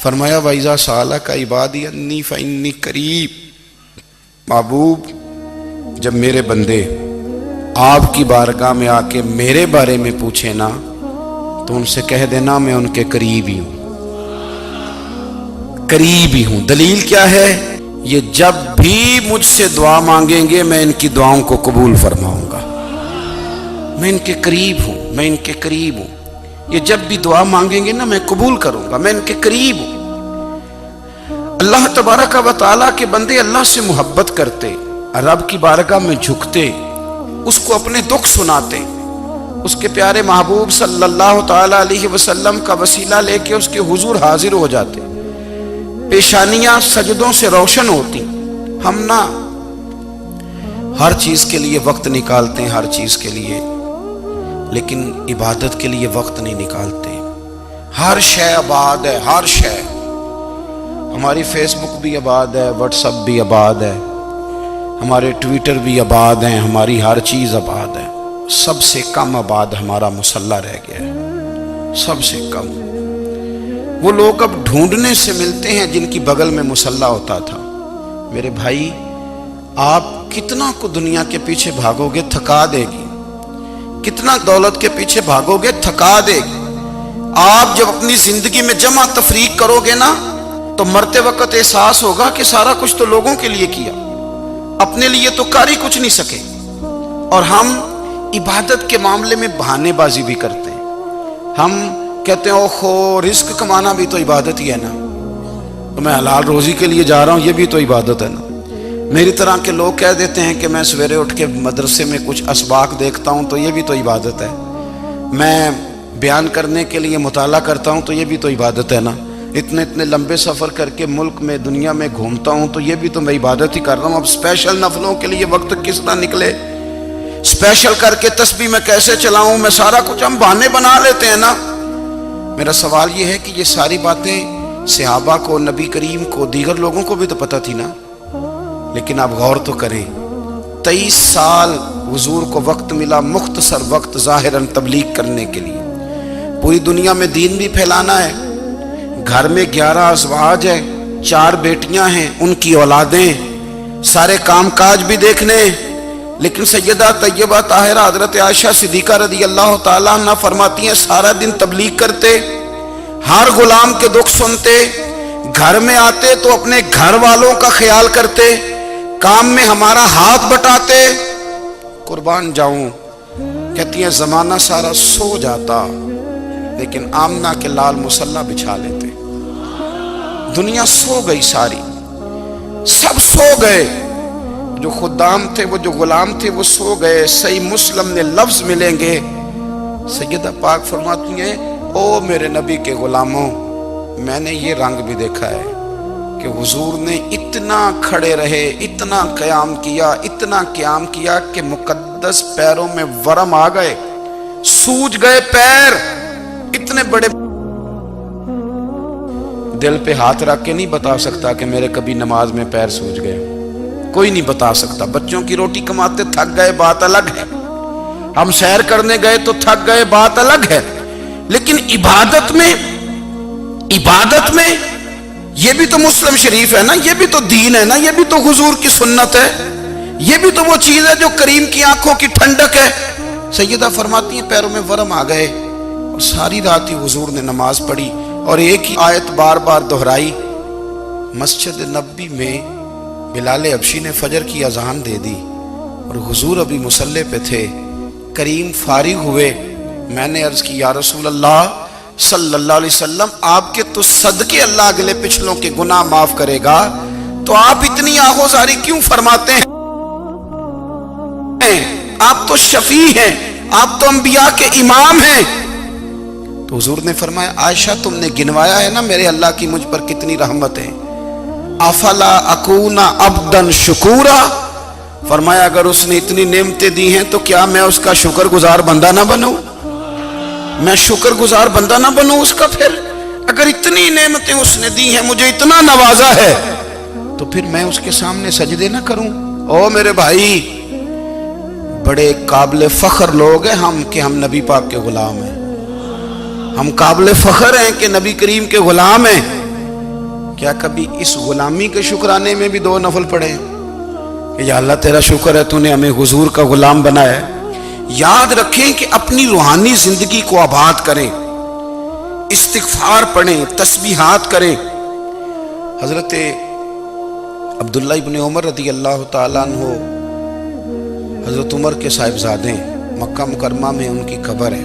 فرمایا وَإِذَا سَأَلَكَ عِبَادِي أَنِّي فَإِنِّي قَرِيب، محبوب جب میرے بندے آپ کی بارگاہ میں آ کے میرے بارے میں پوچھیں نا تو ان سے کہہ دینا میں ان کے قریب ہی ہوں، قریب ہی ہوں۔ دلیل کیا ہے؟ یہ جب بھی مجھ سے دعا مانگیں گے میں ان کی دعاؤں کو قبول فرماؤں گا، میں ان کے قریب ہوں، میں ان کے قریب ہوں۔ یہ جب بھی دعا مانگیں گے نا میں قبول کروں گا، میں ان کے قریب ہوں۔ اللہ تبارک و تعالیٰ کے بندے اللہ سے محبت کرتے، رب کی بارگاہ میں جھکتے، اس کو اپنے دکھ سناتے، اس کے پیارے محبوب صلی اللہ تعالیٰ علیہ وسلم کا وسیلہ لے کے اس کے حضور حاضر ہو جاتے، پیشانیاں سجدوں سے روشن ہوتی۔ ہم نا ہر چیز کے لیے وقت نکالتے ہیں، ہر چیز کے لیے، لیکن عبادت کے لیے وقت نہیں نکالتے۔ ہر شے آباد ہے، ہر شے، ہماری فیس بک بھی آباد ہے، واٹس ایپ بھی آباد ہے، ہمارے ٹویٹر بھی آباد ہیں، ہماری ہر چیز آباد ہے۔ سب سے کم آباد ہمارا مصلی رہ گیا ہے، سب سے کم۔ وہ لوگ اب ڈھونڈنے سے ملتے ہیں جن کی بغل میں مصلی ہوتا تھا۔ میرے بھائی آپ کتنا کو دنیا کے پیچھے بھاگو گے تھکا دے گی، کتنا دولت کے پیچھے بھاگو گے تھکا دے گی۔ آپ جب اپنی زندگی میں جمع تفریق کرو گے نا تو مرتے وقت احساس ہوگا کہ سارا کچھ تو لوگوں کے لیے کیا، اپنے لیے تو کر ہی کچھ نہیں سکے۔ اور ہم عبادت کے معاملے میں بہانے بازی بھی کرتے ہیں۔ ہم کہتے ہیں اوہو رزق کمانا بھی تو عبادت ہی ہے نا، تو میں حلال روزی کے لیے جا رہا ہوں، یہ بھی تو عبادت ہے نا۔ میری طرح کے لوگ کہہ دیتے ہیں کہ میں سویرے اٹھ کے مدرسے میں کچھ اسباق دیکھتا ہوں تو یہ بھی تو عبادت ہے، میں بیان کرنے کے لیے مطالعہ کرتا ہوں تو یہ بھی تو عبادت ہے نا، اتنے لمبے سفر کر کے ملک میں دنیا میں گھومتا ہوں تو یہ بھی تو میں عبادت ہی کر رہا ہوں۔ اب اسپیشل نفلوں کے لیے وقت کس طرح نکلے، اسپیشل کر کے تسبیح میں کیسے چلاؤں، میں سارا کچھ ہم بہانے بنا لیتے ہیں نا۔ میرا سوال یہ ہے کہ یہ ساری باتیں صحابہ کو، نبی کریم کو، دیگر لوگوں کو بھی تو پتہ تھی نا، لیکن آپ غور تو کریں 23 سال حضور کو وقت ملا، مختصر وقت ظاہراً تبلیغ کرنے کے لیے، پوری دنیا میں دین بھی پھیلانا ہے۔ گھر میں 11 ازواج ہے، 4 بیٹیاں ہیں، ان کی اولادیں، سارے کام کاج بھی دیکھنے، لیکن سیدہ طیبہ طاہرہ حضرت عائشہ صدیقہ رضی اللہ تعالیٰ عنہ فرماتی ہیں سارا دن تبلیغ کرتے، ہر غلام کے دکھ سنتے، گھر میں آتے تو اپنے گھر والوں کا خیال کرتے، کام میں ہمارا ہاتھ بٹاتے۔ قربان جاؤں، کہتی ہیں زمانہ سارا سو جاتا لیکن آمنہ کے لال مصلی بچھا لیتے۔ دنیا سو گئی، ساری سب سو گئے، جو خدام تھے، وہ جو غلام تھے وہ سو گئے۔ صحیح مسلم میں لفظ ملیں گے، سیدہ پاک فرماتی ہیں او میرے نبی کے غلاموں، میں نے یہ رنگ بھی دیکھا ہے کہ حضور نے اتنا کھڑے رہے، اتنا قیام کیا، اتنا قیام کیا کہ مقدس پیروں میں ورم آ گئے، سوج گئے پیر، اتنے بڑے۔ دل پہ ہاتھ رکھ کے نہیں بتا سکتا کہ میرے کبھی نماز میں پیر سوج گئے، کوئی نہیں بتا سکتا۔ بچوں کی روٹی کماتے تھک گئے بات الگ ہے، ہم سیر کرنے گئے تو تھک گئے بات الگ ہے، لیکن عبادت میں یہ بھی تو مسلم شریف ہے نا، یہ بھی تو دین ہے نا، یہ بھی تو حضور کی سنت ہے، یہ بھی تو وہ چیز ہے جو کریم کی آنکھوں کی ٹھنڈک ہے۔ سیدہ فرماتی ہیں پیروں میں ورم آ گئے، اور ساری رات ہی حضور نے نماز پڑھی اور ایک ہی آیت بار بار دہرائی۔ مسجد نبوی میں بلال حبشی نے فجر کی اذان دے دی اور حضور ابھی مصلی پہ تھے، کریم فارغ ہوئے، میں نے عرض کی یا رسول اللہ صلی اللہ علیہ وسلم آپ کے تو صدقے اللہ اگلے پچھلوں کے گناہ معاف کرے گا، تو آپ اتنی آہوزاری کیوں فرماتے ہیں؟ آپ تو شفیع ہیں، آپ تو انبیاء کے امام ہیں۔ تو حضور نے فرمایا عائشہ تم نے گنوایا ہے نا میرے اللہ کی مجھ پر کتنی رحمت ہے، افلا اکون عبدا شکورا، فرمایا اگر اس نے اتنی نعمتیں دی ہیں تو کیا میں اس کا شکر گزار بندہ نہ بنوں، میں شکر گزار بندہ نہ بنوں اس کا؟ پھر اگر اتنی نعمتیں اس نے دی ہیں، مجھے اتنا نوازا ہے، تو پھر میں اس کے سامنے سجدے نہ کروں؟ او میرے بھائی، بڑے قابل فخر لوگ ہیں ہم کہ ہم نبی پاک کے غلام ہیں، ہم قابل فخر ہیں کہ نبی کریم کے غلام ہیں، کیا کبھی اس غلامی کے شکرانے میں بھی 2 نفل پڑھے کہ یا اللہ تیرا شکر ہے تو نے ہمیں حضور کا غلام بنایا ہے؟ یاد رکھیں کہ اپنی روحانی زندگی کو آباد کریں، استغفار پڑھیں، تسبیحات کریں۔ حضرت عبداللہ ابن عمر رضی اللہ تعالیٰ عنہ حضرت عمر کے صاحبزادے ہیں، مکہ مکرمہ میں ان کی قبر ہے۔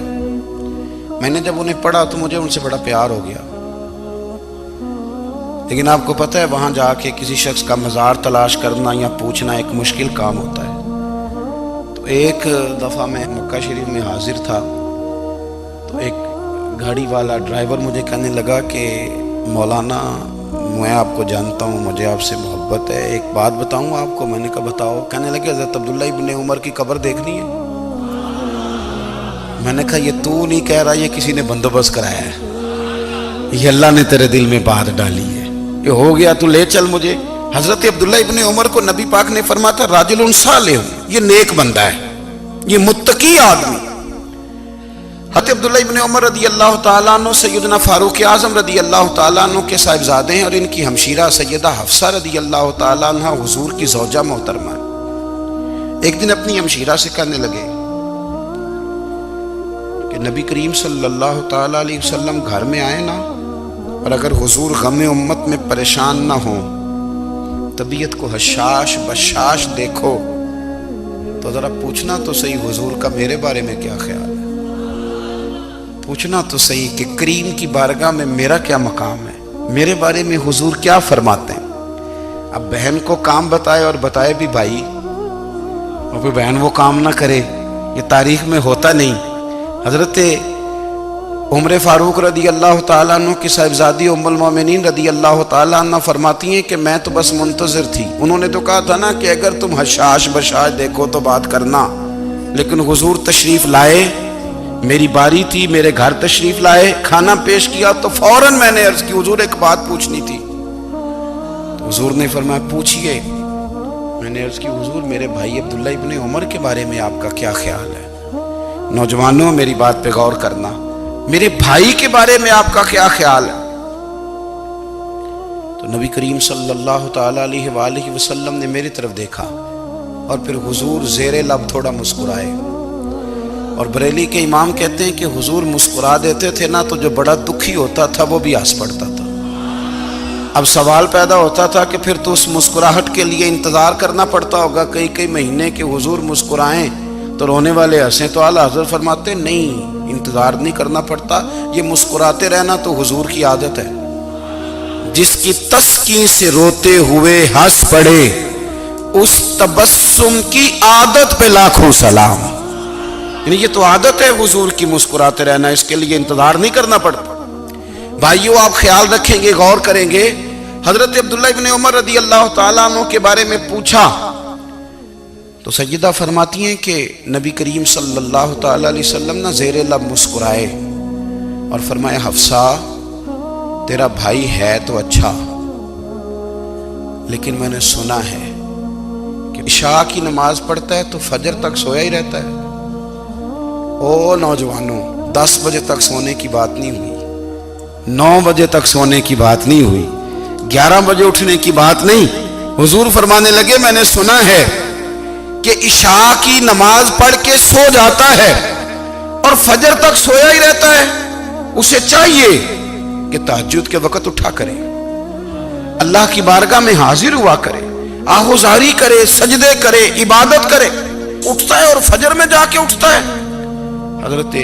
میں نے جب انہیں پڑھا تو مجھے ان سے بڑا پیار ہو گیا، لیکن آپ کو پتہ ہے وہاں جا کے کسی شخص کا مزار تلاش کرنا یا پوچھنا ایک مشکل کام ہوتا ہے۔ تو ایک دفعہ میں مکہ شریف میں حاضر تھا، تو ایک گاڑی والا ڈرائیور مجھے کہنے لگا کہ مولانا میں آپ کو جانتا ہوں، مجھے آپ سے محبت ہے، ایک بات بتاؤں آپ کو؟ میں نے کہا بتاؤ۔ کہنے لگے حضرت عبداللہ ابن عمر کی قبر دیکھنی ہے۔ میں نے کہا یہ تو نہیں کہہ رہا، یہ کسی نے بندوبست کرایا ہے، یہ اللہ نے تیرے دل میں بات ڈالی ہے، یہ ہو گیا، تو لے چل مجھے۔ حضرت عبداللہ ابن عمر کو نبی پاک نے فرمایا تھا راجل صالح، یہ نیک بندہ ہے، یہ متقی آدمی۔ حضرت عبداللہ ابن عمر رضی اللہ تعالیٰ عنہ سیدنا فاروق اعظم رضی اللہ تعالیٰ عنہ کے صاحبزادے ہیں، اور ان کی ہمشیرہ سیدہ حفصہ رضی اللہ تعالیٰ عنہ حضور کی زوجہ محترمہ ہے۔ ایک دن اپنی ہمشیرہ سے کہنے لگے کہ نبی کریم صلی اللہ تعالیٰ علیہ وسلم گھر میں آئے نا، اور اگر حضور غم امت میں پریشان نہ ہوں، طبیعت کو حشاش بشاش دیکھو، تو ذرا پوچھنا تو صحیح حضور کا میرے بارے میں کیا خیال ہے، پوچھنا تو صحیح کہ کریم کی بارگاہ میں میرا کیا مقام ہے، میرے بارے میں حضور کیا فرماتے ہیں۔ اب بہن کو کام بتائے، اور بتائے بھی بھائی، اور پھر بہن وہ کام نہ کرے، یہ تاریخ میں ہوتا نہیں۔ حضرت عمر فاروق رضی اللہ تعالیٰ عنہ کی صاحبزادی ام المومنین رضی اللہ تعالیٰ عنہ فرماتی ہیں کہ میں تو بس منتظر تھی، انہوں نے تو کہا تھا نا کہ اگر تم حشاش بشاش دیکھو تو بات کرنا، لیکن حضور تشریف لائے، میری باری تھی، میرے گھر تشریف لائے، کھانا پیش کیا تو فوراً میں نے عرض کی حضور ایک بات پوچھنی تھی۔ تو حضور نے فرمایا پوچھئے۔ میں نے عرض کی حضور میرے بھائی عبداللہ ابن عمر کے بارے میں آپ کا کیا خیال ہے؟ نوجوانوں میری بات پہ غور کرنا، میرے بھائی کے بارے میں آپ کا کیا خیال ہے؟ تو نبی کریم صلی اللہ تعالیٰ علیہ وآلہ وسلم نے میری طرف دیکھا، اور پھر حضور زیر لب تھوڑا مسکرائے، اور بریلی کے امام کہتے ہیں کہ حضور مسکرا دیتے تھے نا تو جو بڑا دکھی ہوتا تھا وہ بھی ہنس پڑتا تھا۔ اب سوال پیدا ہوتا تھا کہ پھر تو اس مسکراہٹ کے لیے انتظار کرنا پڑتا ہوگا کئی مہینے کہ حضور مسکرائیں تو رونے والے ہنسیں، تو اعلیٰ حضرت فرماتے نہیں، انتظار نہیں کرنا پڑتا، یہ مسکراتے رہنا تو حضور کی عادت ہے۔ جس کی تسکین سے روتے ہوئے ہنس پڑے، اس تبسم کی عادت پہ لاکھوں سلام۔ یعنی یہ تو عادت ہے حضور کی مسکراتے رہنا، اس کے لیے انتظار نہیں کرنا پڑتا۔ بھائیو آپ خیال رکھیں گے، غور کریں گے، حضرت عبداللہ ابن عمر رضی اللہ تعالیٰ عنہ کے بارے میں پوچھا تو سیدہ فرماتی ہیں کہ نبی کریم صلی اللہ تعالیٰ علیہ وسلم نہ زیر لب مسکرائے اور فرمایا حفصہ تیرا بھائی ہے تو اچھا، لیکن میں نے سنا ہے کہ عشاء کی نماز پڑھتا ہے تو فجر تک سویا ہی رہتا ہے۔ او نوجوانوں، 10 بجے تک سونے کی بات نہیں ہوئی، 9 بجے تک سونے کی بات نہیں ہوئی، 11 بجے اٹھنے کی بات نہیں۔ حضور فرمانے لگے میں نے سنا ہے کہ عشاء کی نماز پڑھ کے سو جاتا ہے اور فجر تک سویا ہی رہتا ہے، اسے چاہیے کہ تہجد کے وقت اٹھا کرے، اللہ کی بارگاہ میں حاضر ہوا کرے، آہوزاری کرے، سجدے کرے، عبادت کرے، اٹھتا ہے اور فجر میں جا کے اٹھتا ہے۔ حضرت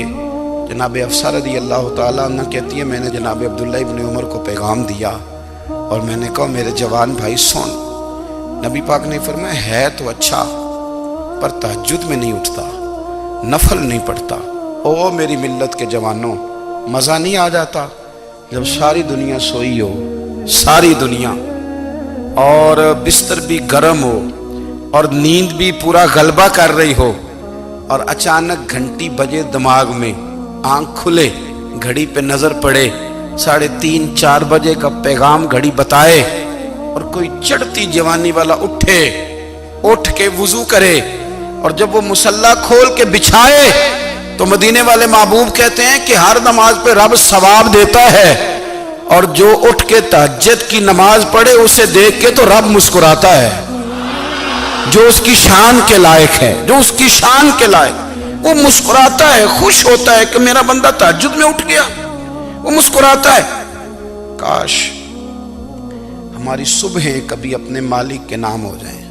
جناب حفصہ رضی اللہ تعالیٰ عنہ کہتی ہے میں نے جناب عبداللہ ابن عمر کو پیغام دیا اور میں نے کہا میرے جوان بھائی سن، نبی پاک نے فرمایا ہے تو اچھا پر تہجد میں نہیں اٹھتا، نفل نہیں پڑھتا۔ او میری ملت کے جوانوں، مزہ نہیں آ جاتا جب ساری دنیا سوئی ہو، ساری دنیا، اور بستر بھی گرم ہو اور نیند بھی پورا غلبہ کر رہی ہو، اور اچانک گھنٹی بجے دماغ میں، آنکھ کھلے، گھڑی پہ نظر پڑے، 3:30 4 بجے کا پیغام گھڑی بتائے، اور کوئی چڑھتی جوانی والا اٹھ کے وضو کرے، اور جب وہ مصلی کھول کے بچھائے تو مدینے والے محبوب کہتے ہیں کہ ہر نماز پہ رب ثواب دیتا ہے، اور جو اٹھ کے تہجد کی نماز پڑھے اسے دیکھ کے تو رب مسکراتا ہے، جو اس کی شان کے لائق ہے، جو اس کی شان کے لائق، وہ مسکراتا ہے، خوش ہوتا ہے کہ میرا بندہ تہجد میں اٹھ گیا، وہ مسکراتا ہے۔ کاش ہماری صبحیں کبھی اپنے مالک کے نام ہو جائیں،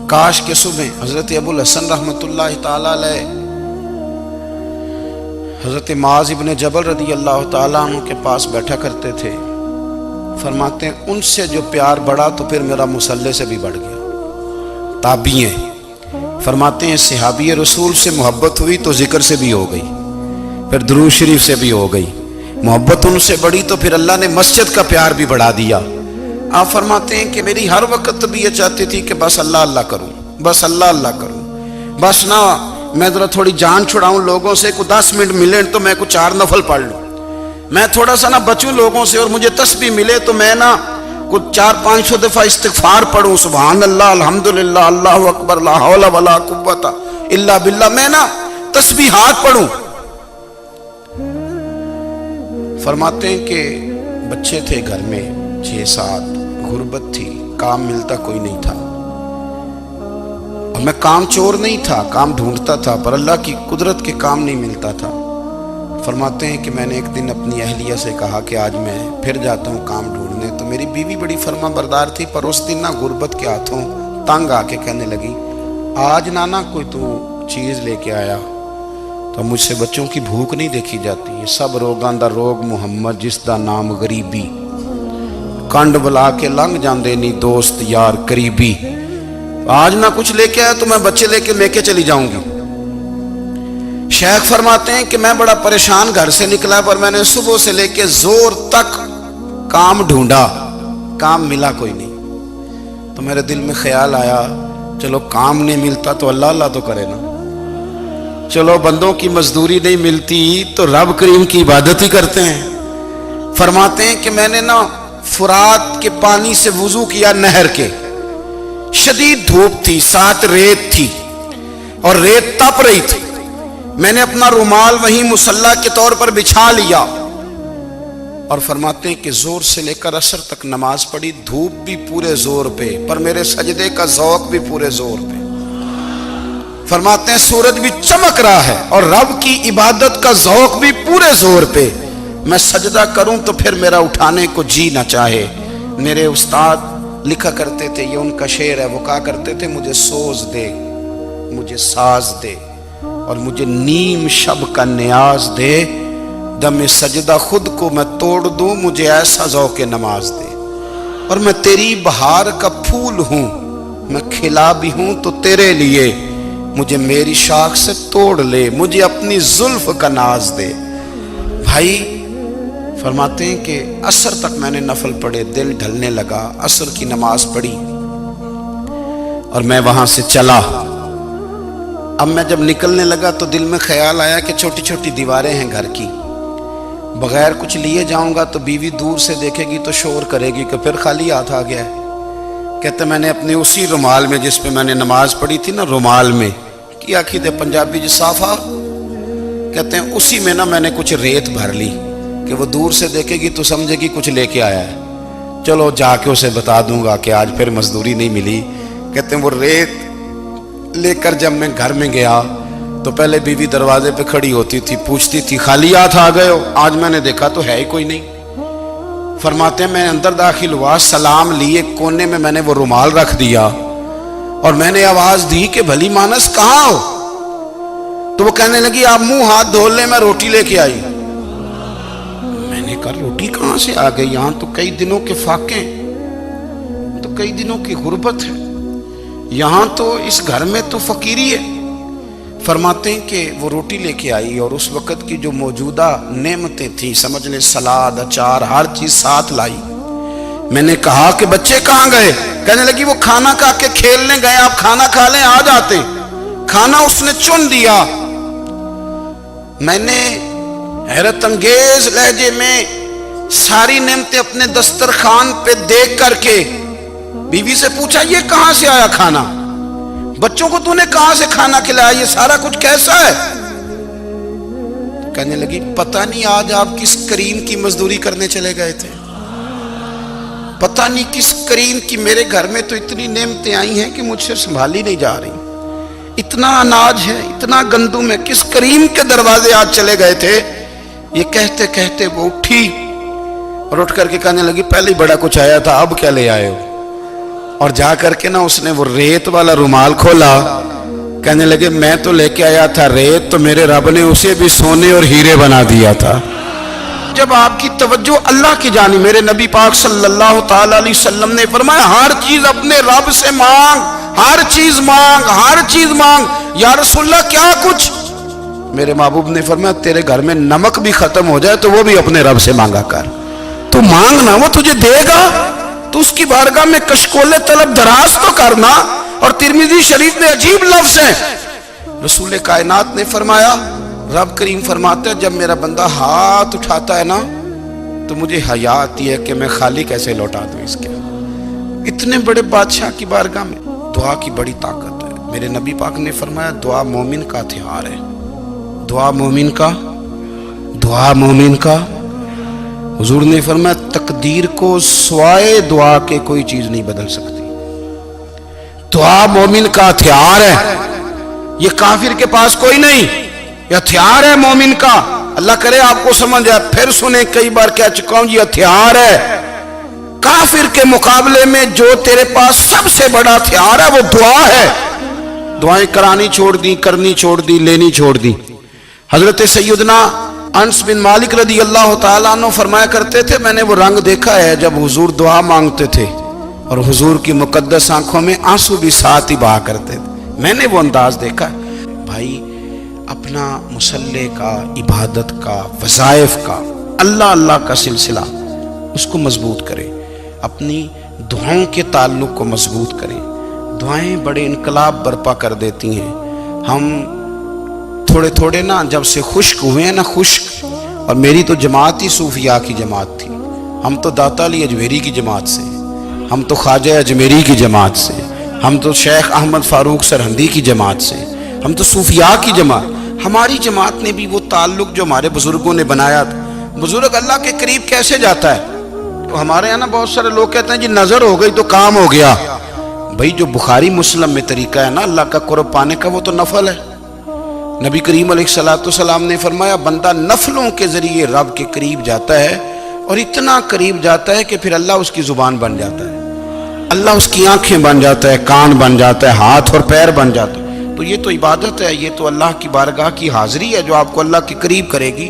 کاش کے صبح حضرت ابو الحسن رحمت اللہ تعالی علیہ حضرت معاذ ابن جبل رضی اللہ تعالیٰ عنہ کے پاس بیٹھا کرتے تھے، فرماتے ہیں ان سے جو پیار بڑھا تو پھر میرا مصلی سے بھی بڑھ گیا۔ تابعی ہیں، فرماتے ہیں صحابی رسول سے محبت ہوئی تو ذکر سے بھی ہو گئی، پھر درود شریف سے بھی ہو گئی، محبت ان سے بڑھی تو پھر اللہ نے مسجد کا پیار بھی بڑھا دیا۔ آپ فرماتے ہیں کہ میری ہر وقت بھی یہ چاہتی تھی کہ بس اللہ اللہ کروں، بس اللہ اللہ کروں، بس نہ میں ذرا تھوڑی جان چھڑاؤں لوگوں سے، کوئی 10 منٹ ملے تو میں کوئی 4 نفل پڑھ لوں، میں تھوڑا سا نہ بچوں لوگوں سے، اور مجھے تسبیح ملے تو میں نہ کوئی 400-500 دفعہ استغفار پڑھوں، سبحان اللہ، الحمدللہ، اللہ اکبر، لا حول ولا قوت الا باللہ، میں نہ تسبیحات پڑھوں۔ فرماتے ہیں کہ بچے تھے گھر میں 6-7، غربت تھی، کام ملتا کوئی نہیں تھا، اور میں کام چور نہیں تھا، کام ڈھونڈتا تھا، پر اللہ کی قدرت کے کام نہیں ملتا تھا۔ فرماتے ہیں کہ میں نے ایک دن اپنی اہلیہ سے کہا کہ آج میں پھر جاتا ہوں کام ڈھونڈنے، تو میری بیوی بڑی فرما بردار تھی، پر اس دن نہ غربت کے ہاتھوں تنگ آ کے کہنے لگی آج نانا کوئی تو چیز لے کے آیا، تو مجھ سے بچوں کی بھوک نہیں دیکھی جاتی، یہ سب روگاں دا روگ محمد جس دا نام غریبی، کنڈ بلا کے لنگ جاندے نہیں دوست یار قریبی، آج نہ کچھ لے کے آیا تو میں بچے لے کے چلی جاؤں گی۔ شیخ فرماتے ہیں کہ میں بڑا پریشان گھر سے نکلا، پر میں نے صبح سے لے کے زور تک کام ڈھونڈا، کام ملا کوئی نہیں، تو میرے دل میں خیال آیا چلو کام نہیں ملتا تو اللہ اللہ تو کرے نا، چلو بندوں کی مزدوری نہیں ملتی تو رب کریم کی عبادت ہی کرتے ہیں۔ فرماتے ہیں کہ میں نے نا فرات کے پانی سے وضو کیا، نہر کے، شدید دھوپ تھی، ساتھ ریت تھی اور ریت تپ رہی تھی، میں نے اپنا رومال وہیں مصلی کے طور پر بچھا لیا، اور فرماتے ہیں کہ زور سے لے کر عصر تک نماز پڑھی، دھوپ بھی پورے زور پہ، پر میرے سجدے کا ذوق بھی پورے زور پہ۔ فرماتے ہیں سورج بھی چمک رہا ہے اور رب کی عبادت کا ذوق بھی پورے زور پہ، میں سجدہ کروں تو پھر میرا اٹھانے کو جی نہ چاہے۔ میرے استاد لکھا کرتے تھے، یہ ان کا شعر ہے، وہ کہا کرتے تھے مجھے سوز دے، مجھے ساز دے، اور مجھے نیم شب کا نیاز دے، دم سجدہ خود کو میں توڑ دوں، مجھے ایسا ذوق نماز دے، اور میں تیری بہار کا پھول ہوں، میں کھلا بھی ہوں تو تیرے لیے، مجھے میری شاخ سے توڑ لے، مجھے اپنی زلف کا ناز دے۔ بھائی فرماتے ہیں کہ عصر تک میں نے نفل پڑھے، دل ڈھلنے لگا، عصر کی نماز پڑھی اور میں وہاں سے چلا۔ اب میں جب نکلنے لگا تو دل میں خیال آیا کہ چھوٹی چھوٹی دیواریں ہیں گھر کی، بغیر کچھ لیے جاؤں گا تو بیوی دور سے دیکھے گی تو شور کرے گی کہ پھر خالی ہاتھ آ گیا ہے۔ کہتے میں نے اپنے اسی رومال میں جس پہ میں نے نماز پڑھی تھی نا، رومال میں کیا آخی دے پنجابی جی صافہ، کہتے ہیں اسی میں نا میں نے کچھ ریت بھر لی کہ وہ دور سے دیکھے گی تو سمجھے گی کچھ لے کے آیا ہے، چلو جا کے اسے بتا دوں گا کہ آج پھر مزدوری نہیں ملی۔ کہتے ہیں وہ ریت لے کر جب میں گھر میں گیا تو پہلے بیوی دروازے پہ کھڑی ہوتی تھی، پوچھتی تھی خالی ہاتھ آ گئے ہو؟ آج میں نے دیکھا تو ہے ہی کوئی نہیں۔ فرماتے ہیں میں اندر داخل ہوا، سلام لیے، کونے میں نے وہ رومال رکھ دیا اور میں نے آواز دی کہ بھلی مانس کہاں ہو؟ تو وہ کہنے لگی آپ منہ ہاتھ دھو لیں، میں روٹی لے کے آئی۔ میں نے کہا روٹی کہاں سے آ گئی؟ یہاں تو کئی دنوں کے فاقے، تو کئی دنوں کی غربت ہے، یہاں تو اس گھر میں تو فقیری ہے۔ فرماتے ہیں کہ وہ روٹی لے کے آئی اور اس وقت کی جو موجودہ نعمتیں تھیں، سمجھ لیں سلاد، اچار، ہر چیز ساتھ لائی۔ میں نے کہا کہ بچے کہاں گئے؟ کہنے لگی وہ کھانا کھا کے کھیلنے گئے، آپ کھانا کھا لیں آ جاتے۔ کھانا اس نے چن دیا۔ میں نے حیرت انگیز لہجے میں ساری نعمتیں اپنے دسترخوان پہ دیکھ کر کے بیوی سے پوچھا یہ کہاں سے آیا کھانا؟ بچوں کو تو نے کہاں سے کھانا کھلایا؟ یہ سارا کچھ کیسا ہے؟ کہنے لگی پتہ نہیں آج آپ کس کریم کی مزدوری کرنے چلے گئے تھے، پتہ نہیں کس کریم کی، میرے گھر میں تو اتنی نعمتیں آئی ہیں کہ مجھ سے سنبھالی نہیں جا رہی، اتنا اناج ہے، اتنا گندم ہے، کس کریم کے دروازے آج چلے گئے تھے۔ یہ کہتے کہتے وہ اٹھی اور اٹھ کر کے کہنے لگی پہلے ہی بڑا کچھ آیا تھا، اب کیا لے آئے ہو؟ اور جا کر کے نا اس نے وہ ریت والا رومال کھولا، کہنے لگے میں تو لے کے آیا تھا ریت، تو میرے رب نے اسے بھی سونے اور ہیرے بنا دیا تھا۔ جب آپ کی توجہ اللہ کی جانب، میرے نبی پاک صلی اللہ تعالی علیہ وسلم نے فرمایا ہر چیز اپنے رب سے مانگ، ہر چیز مانگ، ہر چیز مانگ۔ یا رسول اللہ کیا کچھ؟ میرے محبوب نے فرمایا تیرے گھر میں نمک بھی ختم ہو جائے تو وہ بھی اپنے رب سے مانگا کر، تو مانگنا وہ تجھے دے گا، تو اس کی بارگاہ میں کشکول طلب دراز تو کرنا۔ اور ترمذی شریف میں عجیب لفظ ہیں، رسول کائنات نے فرمایا، رب کریم فرماتا ہے جب میرا بندہ ہاتھ اٹھاتا ہے نا تو مجھے حیا آتی ہے کہ میں خالی کیسے لوٹا دوں اس کے۔ اتنے بڑے بادشاہ کی بارگاہ میں دعا کی بڑی طاقت ہے۔ میرے نبی پاک نے فرمایا دعا مومن کا ہتھیار ہے، دعا مومن کا، دعا مومن کا۔ حضور نے فرمایا تقدیر کو سوائے دعا کے کوئی چیز نہیں بدل سکتی، دعا مومن کا ہتھیار ہے، یہ کافر کے پاس کوئی نہیں، یہ ہتھیار ہے مومن کا۔ اللہ کرے آپ کو سمجھ آئے، پھر سنیں، کئی بار کہہ چکا ہوں یہ ہتھیار ہے۔ کافر کے مقابلے میں جو تیرے پاس سب سے بڑا ہتھیار ہے وہ دعا ہے۔ دعائیں کرانی چھوڑ دی، کرنی چھوڑ دی، لینی چھوڑ دی۔ حضرت سیدنا انس بن مالک رضی اللہ تعالیٰ عنہ فرمایا کرتے تھے میں نے وہ رنگ دیکھا ہے جب حضور دعا مانگتے تھے اور حضور کی مقدس آنکھوں میں آنسو بھی ساتھ ہی بہا کرتے تھے، میں نے وہ انداز دیکھا ہے۔ بھائی اپنا مصلی کا، عبادت کا، وظائف کا، اللہ اللہ کا سلسلہ اس کو مضبوط کریں، اپنی دعاؤں کے تعلق کو مضبوط کریں۔ دعائیں بڑے انقلاب برپا کر دیتی ہیں۔ ہم تھوڑے تھوڑے نا جب سے خشک ہوئے ہیں نا، خشک، اور میری تو جماعت ہی صوفیاء کی جماعت تھی، ہم تو داتا علی اجمیری کی جماعت سے، ہم تو خواجہ اجمیری کی جماعت سے، ہم تو شیخ احمد فاروق سرہندی کی جماعت سے، ہم تو صوفیاء کی جماعت۔ ہماری جماعت نے بھی وہ تعلق جو ہمارے بزرگوں نے بنایا تھا۔ بزرگ اللہ کے قریب کیسے جاتا ہے؟ تو ہمارے یہاں نا بہت سارے لوگ کہتے ہیں جی نظر ہو گئی تو کام ہو گیا۔ بھائی جو بخاری مسلم میں طریقہ ہے نا اللہ کا قرب پانے کا وہ تو نفل ہے۔ نبی کریم علیہ السلام نے فرمایا بندہ نفلوں کے ذریعے رب کے قریب جاتا ہے، اور اتنا قریب جاتا ہے کہ پھر اللہ اس کی زبان بن جاتا ہے، اللہ اس کی آنکھیں بن جاتا ہے، کان بن جاتا ہے، ہاتھ اور پیر بن جاتا ہے۔ تو یہ تو عبادت ہے، یہ تو اللہ کی بارگاہ کی حاضری ہے جو آپ کو اللہ کے قریب کرے گی۔